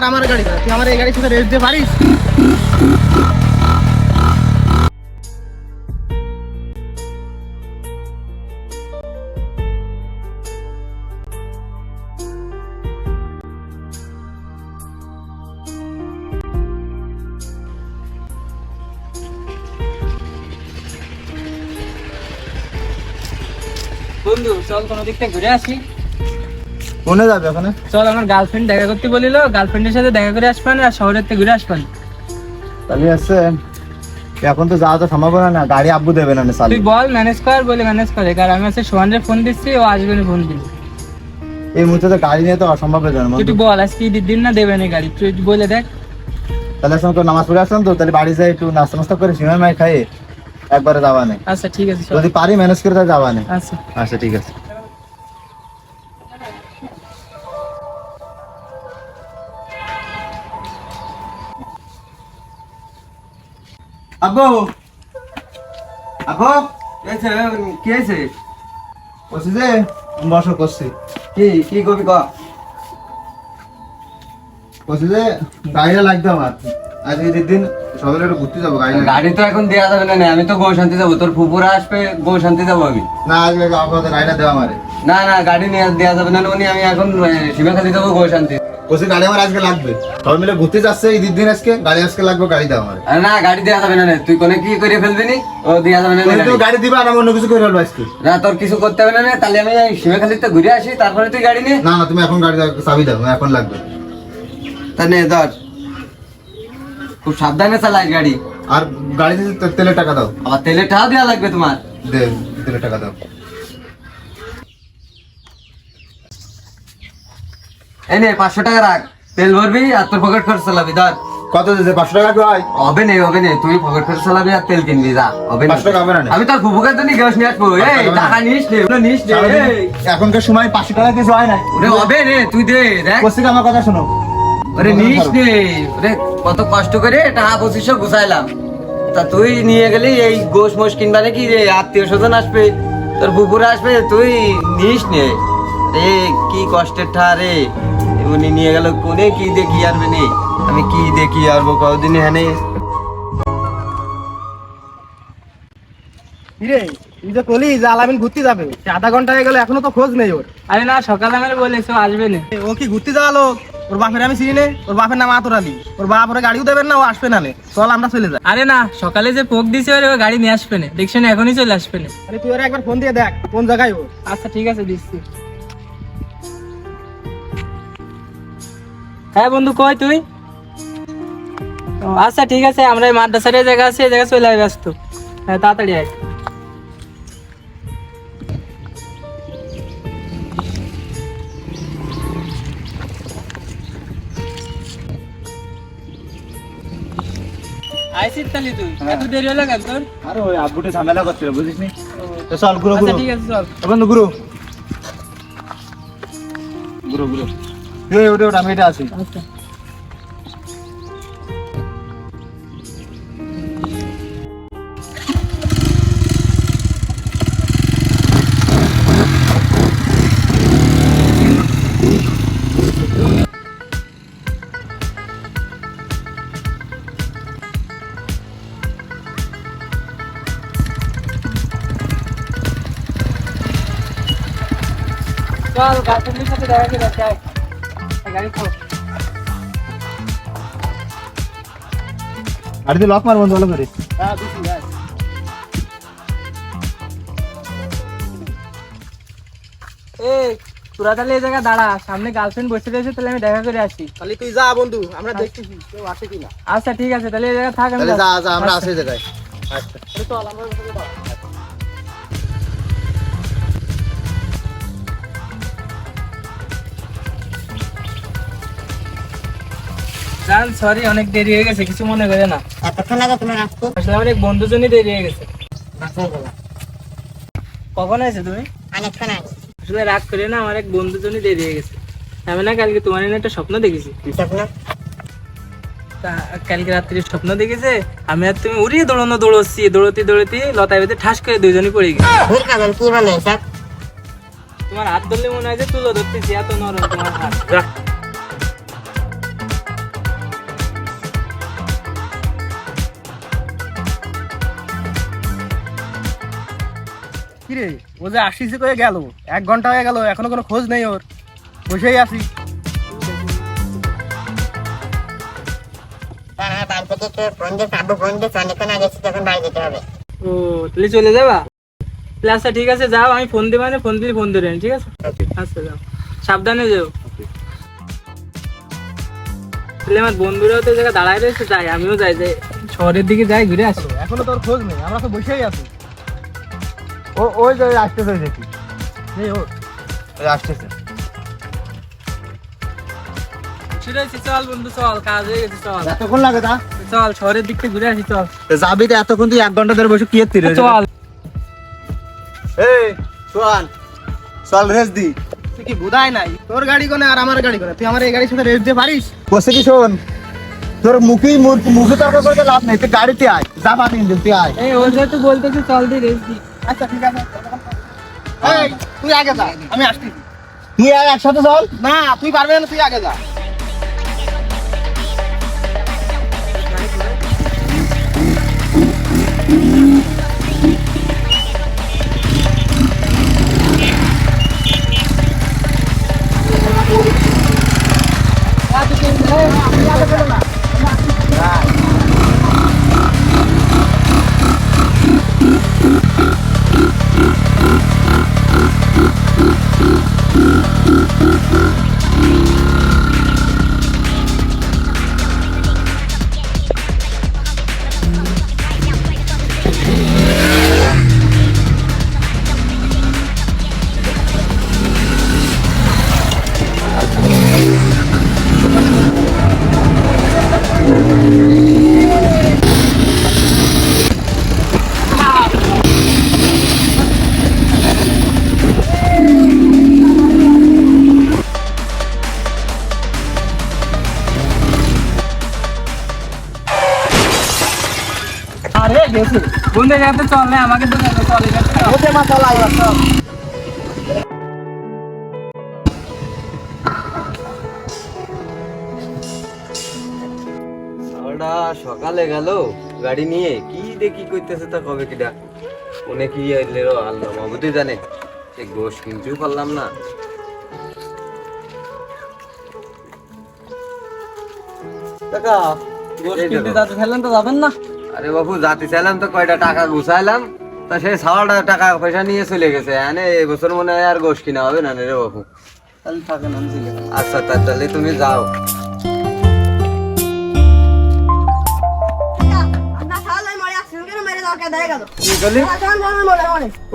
আর আমার গাড়ি তুই আমার এই গাড়ির সাথে রেস দিতে পারিস? বন্ধু চল কোনো দিক থেকে ঘুরে আসি। কোনে যাবে ওখানে? চল, আমার গার্লফ্রেন্ড দেখা করতে বলিল, গার্লফ্রেন্ডের সাথে দেখা করে আসবেন আর শহরের থেকে ঘুরে আসবেন। তাহলে আছে এখন তো যাওয়া তো সম্ভব না, গাড়ি আব্বু দেবে না চালু। তুই বল ম্যানেজ কর, বলে ম্যানেজ করে, কারণ আমি আছে সোহানরে ফোন দিচ্ছি, ও আসবে না ফোন দিবি। এই মুহূর্তে তো গাড়ি নিয়ে তো অসম্ভব হয়ে যাবে। তুই বল আজকে ঈদের দিন না দেবে না গাড়ি, তুই বলে দেখ। তাহলে আসলে তো নামাজ পড়ে আসলাম তো, তাহলে বাড়ি যাই একটু নাস্তা মাস্তা করে সিনেমা মাই খাই একবারে যাওয়া নেই। আচ্ছা ঠিক আছে, যদি পারি ম্যানেজ করে তাহলে যাওয়া নেই। আচ্ছা আচ্ছা ঠিক আছে। আব্বু আব্বু কি হয়েছে? বলছি যে বসো করছি। কি কবি ক? বলছি যে গাড়িটা লাগবে আমার, আজকে ঈদের দিন সবাই একটু ঘুরতে যাবো। গাড়ি তো এখন দেওয়া যাবে না, আমি তো গো শান্তি যাবো, তোর ফুপুরা আসবে, গো শান্তি যাবো আমি। না আজকে গাড়িটা দেওয়া আমারে। না গাড়ি দেওয়া যাবে না, উনি আমি এখন শিবাখালি যাবো গো শান্তি। বলছি গাড়ি আমার আজকে লাগবে, সবাই মিলে ঘুরতে যাচ্ছে ঈদের দিন, আজকে গাড়ি আজকে লাগবে, গাড়ি দেওয়া আমার। না গাড়ি দেওয়া যাবে না, তুই কোনে কি করে ফেলবি নি? ও দেওয়া যাবে না। তুই গাড়ি দিবা আর আমি অন্য কিছু করে ফেলবো আজকে। না তোর কিছু করতে হবে না, তাহলে আমি শিবাখালিতে ঘুরে আসি, তারপরে তুই গাড়ি নিয়ে। না তুমি এখন গাড়ি চাবি দাও, এখন লাগবে। তা নে ধর, খুব সাবধানে চালাইস গাড়ি। আর গাড়িতে তেলের টাকা দাও। আবার তেলের টাকাও দেওয়া লাগবে তোমার। দে তেলের টাকা দাও। এই নে 500 টাকা রাখ, তেল ভরবি আর তোর পকেট খরচ চালাবি। ধর কত দিতে? 500 টাকা কি হয়? হবে না, তুই পকেট খরচ চালাবি আর তেল কিনবি, যা। হবে না 500 টাকা হবে না? আমি তোর ফুফুকে তো গ্যাস নিয়ে আসবো। এই টাকা নিস নে, এই। এখনকার সময় 500 টাকা কিছু হয় না। ওরে হবে রে, তুই দে দেখ। কোসিক আমার কথা শোনো। ওরে নিস নে, ওরে কত কষ্ট করে টাকা 2500 গুছাইলাম, তা তুই নিয়ে গেলি এই গোশ মোষ কিনবা নাকি রে? আত্মীয় স্বজন আসবে, তোর ফুফুরা আসবে, তুই নিস নে রে। কি কষ্টের ঠা রে, উনি নিয়ে গেল কোনে, কি দেখি আরবে নে, আমি কি দেখি আরবো কদিন হ্যানে। কিরে তুই যে কলি যে আলামিন ঘুরতে যাবে, আধা ঘন্টা হয়ে গেল এখনো তো খোঁজ নেই ওর। আরে না, সকালে আমার বলেছে ও আসবে না। ও কি ঘুরতে যাওয়া লোক? ওর বাপের আমি চিনি নে, ওর বাপের নাম আতর আলী। ওর বাপ ওরা গাড়িও দেবেন না, ও আসবে না নে। চল আমরা চলে যাই। আরে না, সকালে যে পোক দিছে ওরে, ও গাড়ি নিয়ে আসবে না, দেখছি না এখনই চলে আসবে না। আরে তুই ওরা একবার ফোন দিয়ে দেখ কোন জায়গায় ও। আচ্ছা ঠিক আছে, দিচ্ছি। হ্যাঁ বন্ধু, কই তুই? ও, আচ্ছা ঠিক আছে, আমরা এই মাদ্রাসার এই জায়গা আছে, এই জায়গায় চলে আসবে আসতো। হ্যাঁ তাড়াতাড়ি আয়। আইসিস তাহলে তুই? এত দেরি হলো কেন তোর? আরে ওই আব্বুটা ঝামেলা করছিল বুঝিস নি। তো চল ঘুরো আচ্ছা ঘুরো। ঠিক আছে, চল। বন্ধু ঘুরো ঘুরো ঘুরো। এই ওটা আমি এটা আছি। আচ্ছা চল, গার্লফ্রেন্ডের সাথে দেখা করে আসি, আয়। গাড়ি খোল। গাড়িতে লক মার বন্ধু ভালো করে। হ্যাঁ বুঝছি, আয়। এই তোরা তাহলে এই জায়গায় দাঁড়া, সামনে গার্লফ্রেন্ড বসে রয়েছে, তাহলে আমি দেখা করে আসি। তাহলে তুই যা বন্ধু, আমরা দেখতেছি কেউ আসে কিনা। আচ্ছা ঠিক আছে, তাহলে এই জায়গায় থাক। তাহলে যা যা, আমরা আসে জায়গায়। আচ্ছা চল, আমরা ওখানে যাবো। জান সরি, অনেক দেরি হয়ে গেছে, কিছু মনে করে না। এতক্ষণ আগে তুমি রাখতো আসলে আমার এক বন্ধুর জন্য দেরি হয়ে গেছে। কখন আছে তুমি? অনেকক্ষণ আগে আসলে রাগ করে না, আমার এক বন্ধুর জন্য দেরি হয়ে গেছে। আমি না কালকে তোমার এনে একটা স্বপ্ন দেখেছি। স্বপ্ন কালকে রাত্রে স্বপ্ন দেখেছে আমি আর তুমি উড়িয়ে দৌড়াচ্ছি, দৌড়তে লতায় বেঁধে ঠাস করে দুইজনই পড়ে গেছি। ভুল কাজল কি বলে এসব? তোমার হাত ধরলে মনে হয় যে তুলো ধরতেছি, এত নরম তোমার হাত। কিরে ও যে আসিছে কয়ে গেল, 1 ঘন্টা হয়ে গেল, এখনো কোনো খোঁজ নেই ওর। বসেই আছি। স্যার আমার বাড়ি থেকে একটু ফোন দিয়ে আব্বু ফোন দিয়ে অনেকক্ষণ আগে এসেছি, তখন বাড়ি যেতে হবে। ও তাহলে চলে যাবা? তাহলে আচ্ছা ঠিক আছে, যাও, আমি ফোন দিই, মানে ফোন দিলে ফোন ধরে ঠিক আছে? আচ্ছা যাও, সাবধানে যাও। তাহলে আমার বন্ধুরাও তো জায়গা দাঁড়ায় রয়েছে, যাই আমিও যাই, যে শহরের দিকে যাই, ঘুরে আসি। এখনো তোর খোঁজ নেই, আমরা তো বসেই আছি। ওই যে আসতেছে দেখি, এই ও ওই আসতেছে। সেটাই, চল বন্ধু চল, কাজ হয়ে গেছে, চল এতক্ষণ লাগে তা? চল শহরের দিক থেকে ঘুরে আসি, চল যাবি তো এতক্ষণ, তুই 1 ঘন্টা ধরে বসে কি এর চল। এই সোহান, চল রেস দি। তুই কি বুঝায় নাই? তোর গাড়ি কোনে আর আমার গাড়ি কোনে? তুই আমার এই গাড়ির সাথে রেস দিতে পারিস? বসে কি শোন, তোর মুখে তর্ক করে লাভ নেই, তুই গাড়িতে আয়, যা পাবি তুই আয়। এই ও যেহেতু বলতেছি চল দি, রেস দি। আচ্ছা ঠিক আছে। এই তুই আগে যা, আমি আসতেছি। তুই আর একসাথে চল। না তুই পারবি না, তুই আগে যা। আরে গেছে। বন্ধু এখানে চল না, আমাকে তো চল, এখানে চল। ওতে মা চল আইবা চল। ওটা সকালে গেল গাড়ি নিয়ে, কি দেখি কইতেছে তা কবে কিটা মনে কি এলে রে, আল্লাহ মাহবুদই জানে। সে গোশ কিনতেও পারলাম না। কাকা গোশ কিনতে যাতে ফেললেন তো যাবেন না? আরে বাবু যাতে চাইলাম তো কয়টা টাকা গুছাইলাম, তা সে 1.5 টাকা পয়সা নিয়ে চলে গেছে। এনে এবছর মনে হয় আর গোশ কিনা হবে না রে বাবু। তাহলে থাকেন, আমি চলে যাবো। আচ্ছা তাহলে তুমি যাও। কি বলি?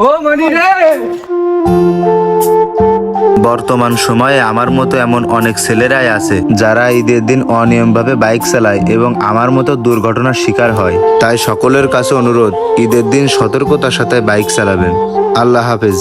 ও মনি রে, বর্তমান সময়ে আমার মতো এমন অনেক ছেলেরাই আছে যারা ঈদের দিন অনিয়মভাবে বাইক চালায় এবং আমার মতো দুর্ঘটনার শিকার হয়। তাই সকলের কাছে অনুরোধ, ঈদের দিন সতর্কতার সাথে বাইক চালাবেন। আল্লাহ হাফেজ।